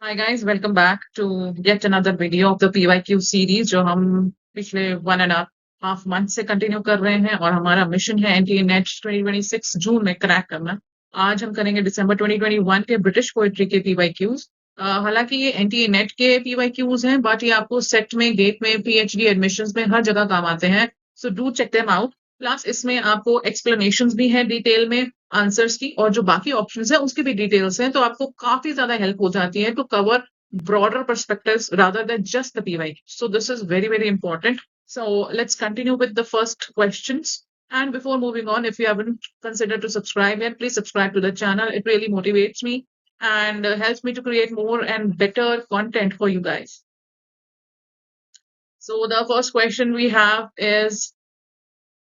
Hi guys, welcome back to yet another video of the PYQ series जो हम पिछले 1.5 month से continue कर रहे हैं और हमारा मिशन है एनटीए नेट 2026 जून में क्रैक करना। आज हम करेंगे दिसंबर 2021 के ब्रिटिश पोएट्री के PYQs। हालांकि ये एनटीए नेट के PYQs हैं बट ये आपको सेट में, गेट में, पीएचडी एडमिशंस में हर जगह काम आते हैं। So do check them out. Plus इसमें आपको एक्सप्लेनेशंस भी है डिटेल में आंसर्स की, और जो बाकी ऑप्शंस है उसकी भी डिटेल्स हैं, तो आपको काफी ज्यादा हेल्प हो जाती है to cover broader perspectives rather than just the PYQ. So this is very, very important. So let's continue with the first questions. And before moving on, if you haven't considered to subscribe yet, please subscribe to the channel. It really motivates me and helps me to create more and better content for you guys. So the first question we have is,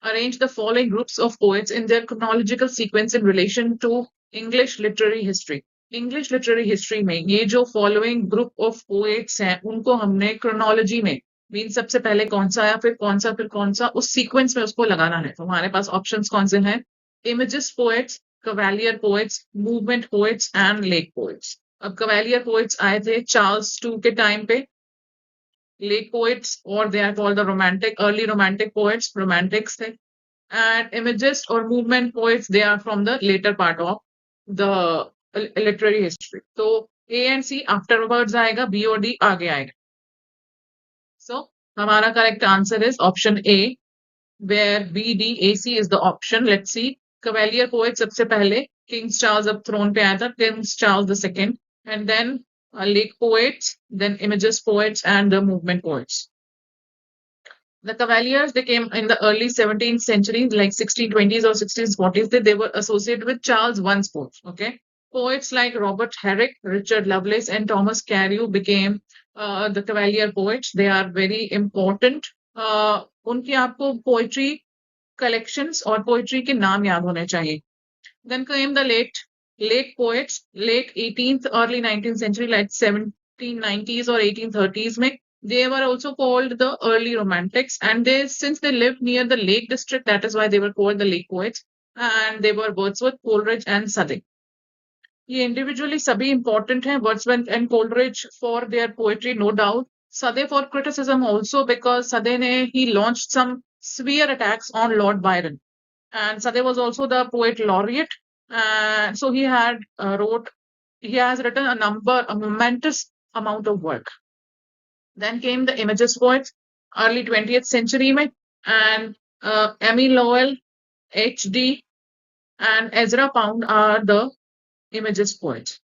arrange the following groups of poets in their chronological sequence in relation to English literary history. English literary history में ये जो following group of poets हैं उनको हमने chronology में mean सबसे पहले कौन सा आया, फिर कौन सा उस सीक्वेंस में उसको लगाना है। तो हमारे पास ऑप्शंस कौन से हैं? Imagist poets, cavalier poets, movement poets and lake poets. अब कवैलियर पोएट्स आए थे चार्ल्स टू के टाइम पे। लेक पोएट्स, और they are called the romantic, early romantic poets, romantics थे। एंड इमेजिस्ट और movement poets, they are from the latter part of the literary history. तो A and C afterwards आएगा, B और D आगे आएगा। So हमारा correct answer is option A, where B D A C is the option. Let's see. Cavalier poet सबसे पहले kings Charles अब throne पे आया था, kings Charles the second, and then lake poets, then images poets and the movement poets. The Cavaliers, they came in the early 17th century, like 1620s or 1640s. They were associated with Charles I's poets. Okay, poets like Robert Herrick, Richard Lovelace, and Thomas Carew became the Cavalier poets. They are very important. उनकी आपको poetry collections और poetry के नाम याद होने चाहिए. Then came the late poets, late 18th, early 19th century, like 1790s or 1830s में. They were also called the early romantics, and since they lived near the Lake District, that is why they were called the Lake Poets, and they were Wordsworth, Coleridge, and Southey. ये individually सभी important हैं, Wordsworth and Coleridge for their poetry, no doubt. Southey for criticism also, because he launched some severe attacks on Lord Byron, and Southey was also the poet laureate, and so he has written a momentous amount of work. Then came the images poets, early 20th century में, and Emmy Lowell, H.D. and Ezra Pound are the images poets.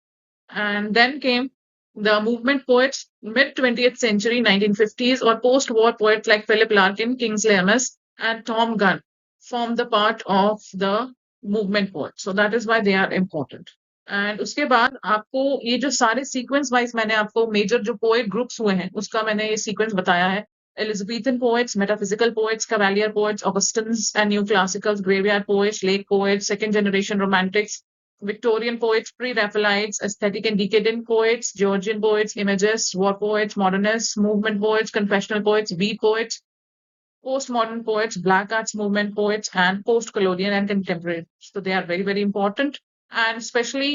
And then came the movement poets, mid 20th century, 1950s, or post-war poets like Philip Larkin, Kingsley Amis, and Tom Gunn form the part of the movement poets. So that is why they are important. And उसके बाद आपको ये जो सारे sequence wise मैंने आपको major जो poet groups हुए हैं उसका मैंने ये सीक्वेंस बताया है. Elizabethan poets, metaphysical poets, cavalier poets, Augustans and new classicals, graveyard poets, lake poets, second generation romantics, Victorian poets, pre-Raphaelites, aesthetic and decadent poets, Georgian poets, imagists, war poets, modernists, movement poets, confessional poets, beat poets, postmodern poets, black arts movement poets, and post-colonial and contemporary. So they are very, very important. And especially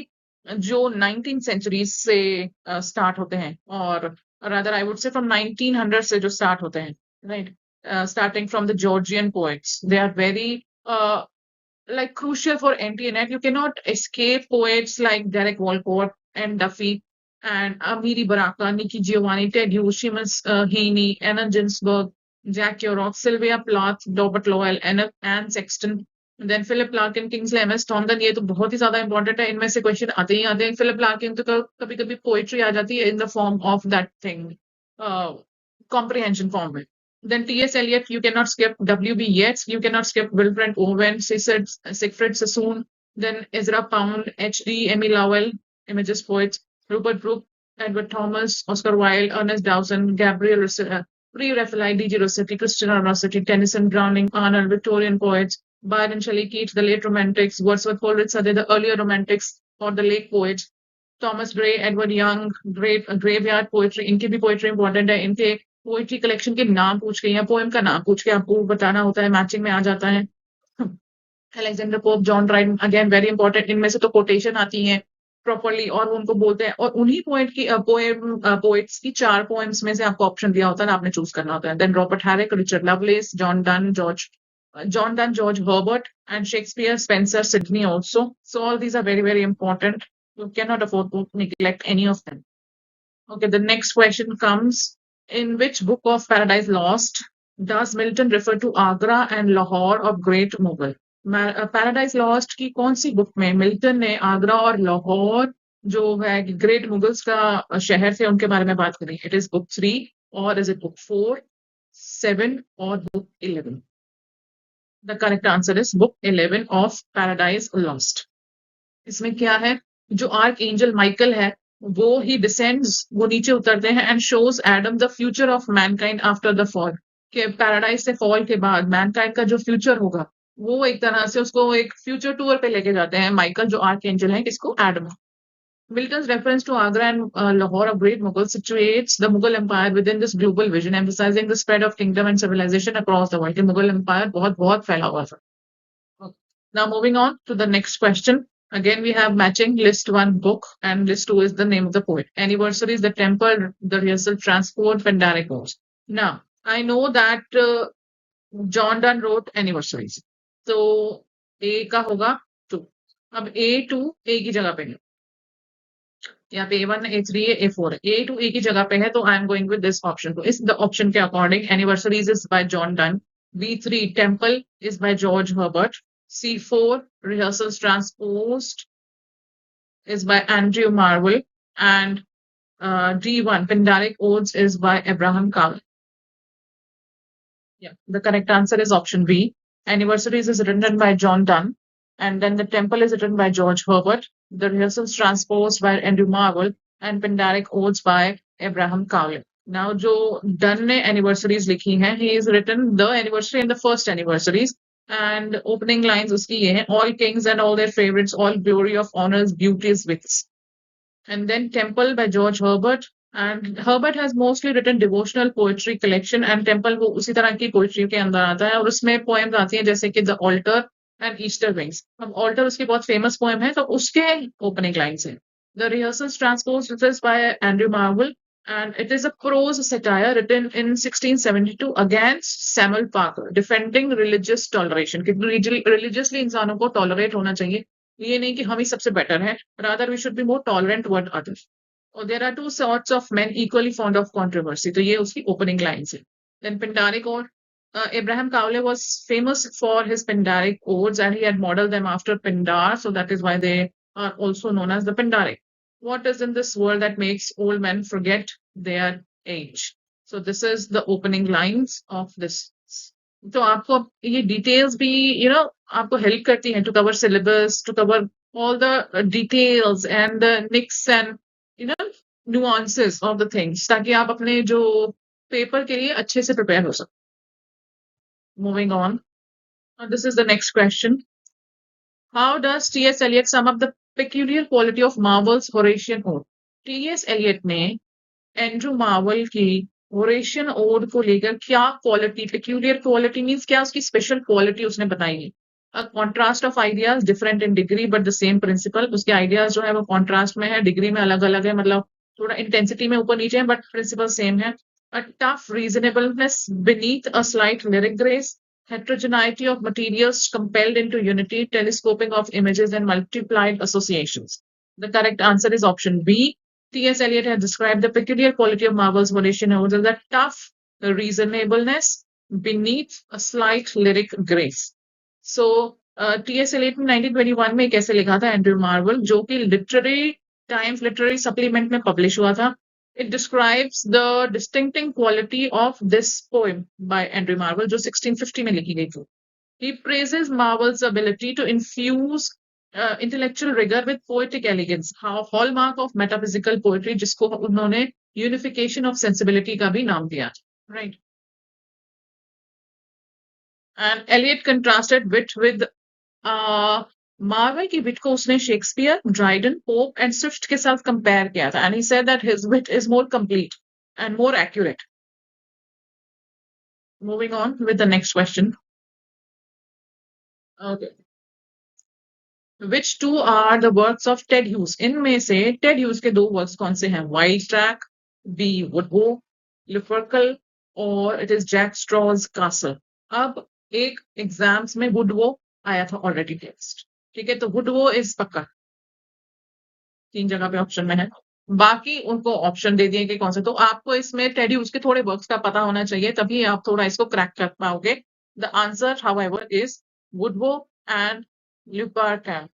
जो 19th century से start होते हैं, और rather I would say from 1900 से जो start होते हैं, right? Starting from the Georgian poets, they are very like crucial for NTA NET. You cannot escape poets like Derek Walcott and Duffy and Amiri Baraka, Nikki Giovanni, Ted Hughes, Seamus Heaney, Anna Ginsberg, Jack Kerouac, Sylvia Plath, Robert Lowell, Anne Sexton, then Philip Larkin, Kingsley Amis, Tom Gunn. ये तो बहुत ही ज्यादा important है, इनमें से question आते ही आते हैं. फिलिप लार्किन तो कभी कभी पोएट्री आ जाती है in the form of that thing, comprehension form में. Then T.S. Eliot, you cannot skip. W.B. Yeats, you cannot skip. Wilfred Owen, Siegfried Sassoon, then Ezra Pound, H.D. Emmy Lowell, images poets, Rupert Brooke, Edward Thomas, Oscar Wilde, Ernest Dowson, Gabriel pre-Raphaelite, D.G. Rossetti, Christina Rossetti, Tennyson, Browning, Arnold, Victorian poets, Byron Shelley, Keats, the late romantics, Wordsworth, Coleridge, Southey, the earlier romantics or the late poets, Thomas Gray, Edward Young, graveyard poetry. इनकी भी poetry important है. इनके poetry collection के नाम पूछ के या poem का नाम पूछ के आपको बताना होता है, matching में आ जाता है. Alexander Pope, John Dryden, again very important. इनमें से तो quotation आती हैं. प्रॉपरली, और वो उनको बोलते हैं, और उन्हीं पोएट्स की 4 पोएम्स में से आपको ऑप्शन दिया होता है ना, आपने चूज करना होता है. Then Robert Herrick, Richard Lovelace, John Donne, George Herbert, and Shakespeare, Spencer, Sidney also. So all these are very, very important. You cannot afford to neglect any of them. Okay, the next question comes. In which book of Paradise Lost does Milton refer to Agra and Lahore of Great Mughal? Paradise lost की कौन सी book में Milton ने आगरा और लाहौर जो है great Mughals का शहर थे उनके बारे में बात करी? इट इज बुक 3, और इज इट बुक 4, 7, और book 11? The correct answer is book 11 of paradise lost. इसमें क्या है, जो आर्क एंजल माइकल है वो ही डिसेंड्स, वो नीचे उतरते हैं and shows Adam the future of Mankind after the fall. कि पैराडाइज से फॉल के बाद मैनकाइंड का जो फ्यूचर होगा, वो एक तरह से उसको एक फ्यूचर टूर पे लेके जाते हैं माइकल, जो आर्क एंजल है, किसको, Adam. Milton's reference to Agra and Lahore of Great Mughal situates the Mughal Empire within this global vision, emphasizing the spread of kingdom and civilization across the world. Mughal Empire बहुत बहुत फैला हुआ था. Now moving on to the next question. Again, we have matching list 1 book and list 2 is the name of the poet. Anniversaries, the temple, the rehearsal, transport, Pandaric Wars. Now, I know that John Donne wrote Anniversaries. So, A का होगा 2. अब A2 A की जगह पे है. यहाँ पे A1, A3 है, A4 है. A2 A की जगह पे है, तो I am going with this option. तो इस the option के according, Anniversaries is by John Donne. B3 Temple is by George Herbert. C4 Rehearsals Transposed is by Andrew Marvell, and D1 Pindaric Odes is by Abraham Cowell. Yeah, the correct answer is option B. Anniversaries is written by John Donne, and then the Temple is written by George Herbert. The Rehearsals Transposed by Andrew Marvell, and Pindaric Odes by Abraham Cowell. Now, जो Donne ने anniversaries लिखी हैं, he is written the anniversary and the first anniversaries. And opening lines उसकी ये हैं, all kings and all their favorites, all glory of honors, beauties, wits. And then Temple by George Herbert. And Herbert has mostly written devotional poetry collection, and Temple वो उसी तरह की poetry के अंदर आता है, और उसमें पोएम्स आती हैं जैसे कि the Altar and Easter Wings. अब ऑल्टर उसकी बहुत फेमस पोएम है, तो उसके ओपनिंग लाइन्स हैं. The Rehearsals Transposed is by Andrew Marvell, and it is a prose satire written in 1672 against Samuel Parker, defending religious toleration. कि religiously इंसानों को tolerate होना चाहिए, ये नहीं कि हम ही सबसे better हैं, rather we should be more tolerant toward others. Or there are two sorts of men equally fond of controversy. तो ये उसकी opening lines है. Then Pindaric Ode. Abraham Cowley was famous for his Pindaric odes, and he had modeled them after Pindar, so that is why they are also known as the Pindaric. What is in this world that makes old men forget their age? So this is the opening lines of this. तो आपको ये details भी आपको help करती हैं to cover syllabus, to cover all the details and the nicks and nuances of the things, ताकि आप अपने जो पेपर के लिए अच्छे से prepare हो सको. Moving on. This is the next question. How does T.S. Eliot sum up the peculiar quality of Marvel's Horatian Ode? T.S. Eliot ने एंड्रू मार्वल की होरेशियन ओड को लेकर क्या क्वालिटी, peculiar quality means क्या उसकी special quality उसने बताई है? A contrast of ideas different in degree but the same principle. उसके आइडियाज जो है वो कॉन्ट्रास्ट में है, डिग्री में अलग अलग है, मतलब थोड़ा इंटेंसिटी में ऊपर नीचे है, बट प्रिंसिपल सेम है. A tough reasonableness beneath a slight lyric grace. Heterogeneity of materials compelled into unity, telescoping of images and multiplied associations. The correct answer is option B. T.S. Eliot has described the peculiar quality of Marvel's Horatian Odes as a tough reasonableness beneath a slight lyric grace. So, T.S. Eliot ने 1921 में कैसे लिखा था Andrew Marvel, जो कि literary times literary supplement में publish हुआ था. It describes the distinctive quality of this poem by Andrew Marvell, जो 1650 में लिखी गई थी. He praises Marvell's ability to infuse intellectual rigor with poetic elegance, hallmark of metaphysical poetry, जिसको उन्होंने unification of sensibility का भी नाम दिया. Right. And Eliot contrasted wit with Marvell की विट को उसने Shakespeare, Dryden, Pope and Swift के साथ कंपेयर किया था, and he said that his wit is more complete and more accurate. Moving on with the next question. Okay. Which two are the works of Ted Hughes? इनमें से Ted Hughes के दो works कौन से हैं? Wildtrack, b Wodwo, Lupercal, और it is Jack Straw's Castle. अब एक एग्जाम्स में वुडवो आया था ऑलरेडी टेक्स्ट, ठीक है, तो वुडवो इज पक्का, 3 जगह पे ऑप्शन में है. बाकी उनको ऑप्शन दे दिए कि कौन सा. तो आपको इसमें टेड ह्यूज के थोड़े वर्क्स का पता होना चाहिए, तभी आप थोड़ा इसको क्रैक कर पाओगे. The answer however is Wodwo and Lupercal.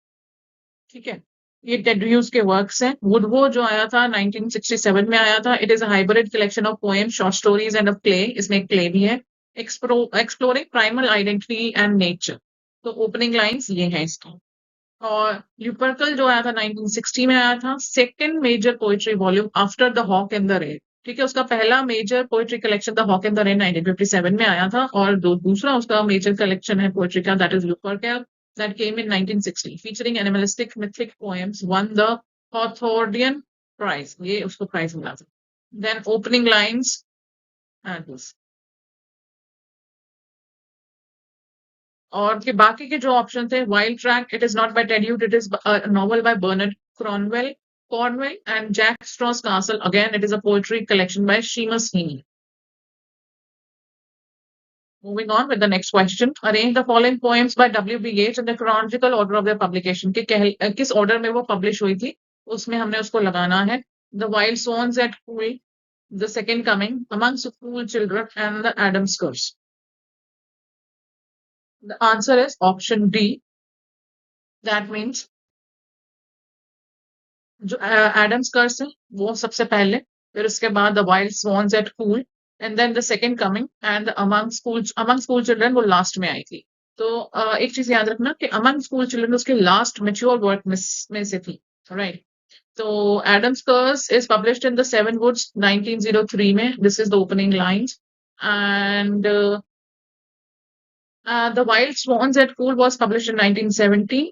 ठीक है, ये टेड ह्यूज के वर्क्स हैं. वुडवो जो आया था 1967 में आया था. It is a hybrid collection of poem, short stories end of play. इसमें एक प्ले भी है. Exploring primal identity and nature. तो ओपनिंग लाइंस ये हैं इसकी. और ल्यूपर्कल जो आया था 1960 में आया था. Second major poetry volume after the hawk and the rain. ठीक है, उसका पहला major poetry collection the hawk and the rain 1957 में आया था, और दूसरा उसका मेजर कलेक्शन है पोएट्री का, that is Lupercal, that came in 1960, featuring animalistic mythic poems, won the Hawthorndian Prize. ये उसको प्राइज मिला था. Then opening lines and this. और के बाकी के जो ऑप्शन थे, Wildtrack, it is not by Ted Hughes, it is novel by Bernard Cornwell and Jack Straw's Castle. Again, it is a poetry collection by Seamus Heaney. Moving on with the next question. Arrange the following poems by W.B. Yeats in the chronological order of their publication. कि किस order में वो publish हुई थी, उसमें हमने उसको लगाना है. The Wild Swans at Pool, The Second Coming, Among School Children, and The Adam's Curse. The answer is option D. That means जो एडम्स कर्स है वो सबसे पहले, फिर उसके बाद the Wild Swans at Coole, and then the Second Coming, and Among School Children वो last में आई थी. तो एक चीज याद रखना कि अमंग स्कूल चिल्ड्रन उसके लास्ट मेच्योर वर्क में से थी, राइट. तो Adam's Curse is published in the Seven Woods 1903 में. This is the opening lines. And the Wild Swans at cool was published in 1970,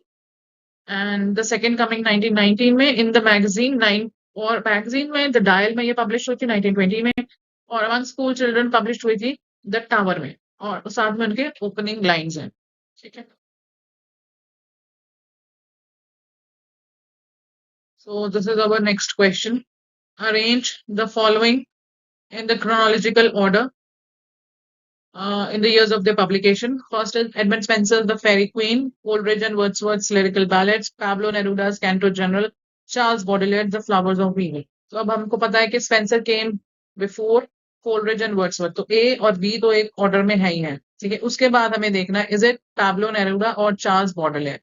and the second coming 1919 में in the magazine 9, और magazine में the dial में ये publish हुई थी 1920 में, और अमंग स्कूल चिल्ड्रन पब्लिश हुई थी द टावर में, और साथ में उनके ओपनिंग लाइंस हैं. ठीक है, so this is our next question. Arrange the following in the chronological order in the years of their publication. First is Edmund Spencer's The Fairy Queen, Coleridge and Wordsworth's Lyrical Ballads, Pablo Neruda's Canto General, Charles Baudelaire's The Flowers of Weevil. तो अब हमको पता है कि Spencer came before Coleridge and Wordsworth, तो ए और B तो एक ऑर्डर में है ही है. ठीक है, उसके बाद हमें देखना है इज इट पैब्लो नेरुडा और चार्ल्स बॉडलेयर.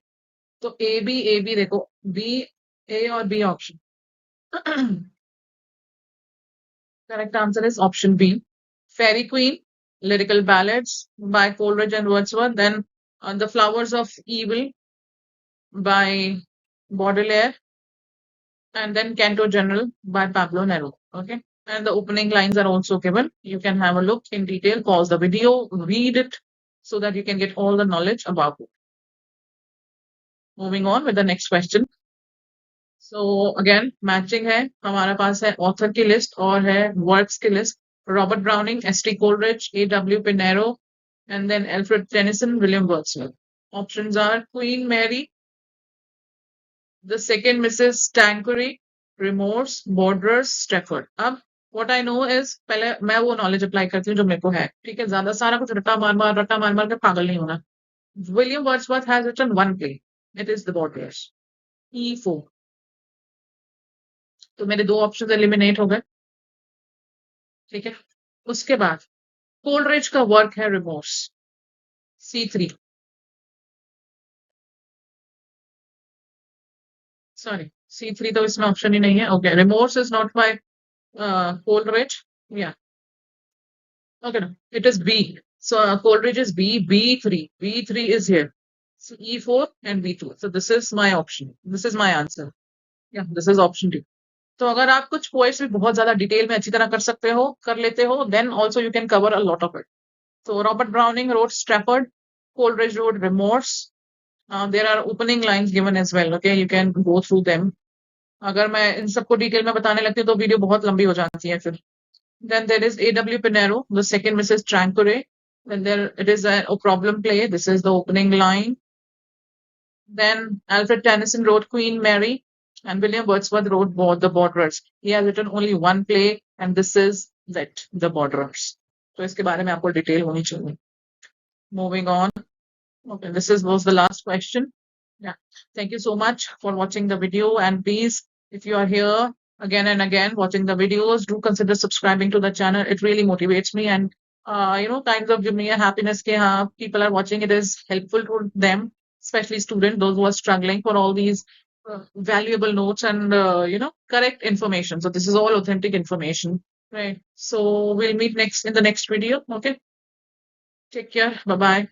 तो ए बी देखो, बी, ए और B option. Correct answer is option B, Fairy Queen, Lyrical Ballads by Coleridge and Wordsworth, then The Flowers of Evil by Baudelaire, and then Canto General by Pablo Neruda. Okay, and the opening lines are also given. You can have a look in detail, pause the video, read it, so that you can get all the knowledge about it. Moving on with the next question. So again, matching है, हमारे पास है author की list और है works की list. Robert Browning, S.T. Coleridge, A.W. Pinero, and then Alfred Tennyson, William Wordsworth. Options are Queen Mary, the second Mrs. Tanqueray, Remorse, Borderers, Strafford. अब what I know is पहले मैं वो knowledge apply करती हूँ जो मेरे को है. ठीक है, ज्यादा सारा कुछ रट्टा मार मार के पागल नहीं होना. William Wordsworth has written one play. It is The Borderers. E4. तो मेरे दो ऑप्शन एलिमिनेट हो गए. ठीक है, उसके बाद कोलरिज का वर्क है रिमोर्स, C3. सॉरी, C3 तो इसमें ऑप्शन ही नहीं है. Okay, remorse is not by Coleridge. या okay, no it is B. So Coleridge is B, B3. B3 is here. So E4 and B2. So this is my option. This is my answer. Yeah, this is option D. तो अगर आप कुछ poets भी बहुत ज्यादा detail में अच्छी तरह कर लेते हो, then also you can cover a lot of it. So Robert Browning wrote Strafford, Coleridge wrote Remorse. There are opening lines given as well. Okay, you can go through them. अगर मैं इन सबको detail में बताने लगती हूँ तो video बहुत लंबी हो जाती है फिर. Then there is A.W. Pinero, the second Mrs. Tanqueray. Then there it is a problem play. This is the opening line. Then Alfred Tennyson wrote Queen Mary, and William Wordsworth wrote The Borderers. He has written only one play, and this is that The Borderers. So इसके बारे में आपको detail होनी चाहिए. Moving on. Okay, was the last question. Yeah. Thank you so much for watching the video. And please, if you are here again and again watching the videos, do consider subscribing to the channel. It really motivates me and kinds of give me a happiness that people are watching. It is helpful to them, especially students, those who are struggling for all these valuable notes and correct information. So this is all authentic information, right? So we'll meet next in the next video. Okay. Take care. Bye bye.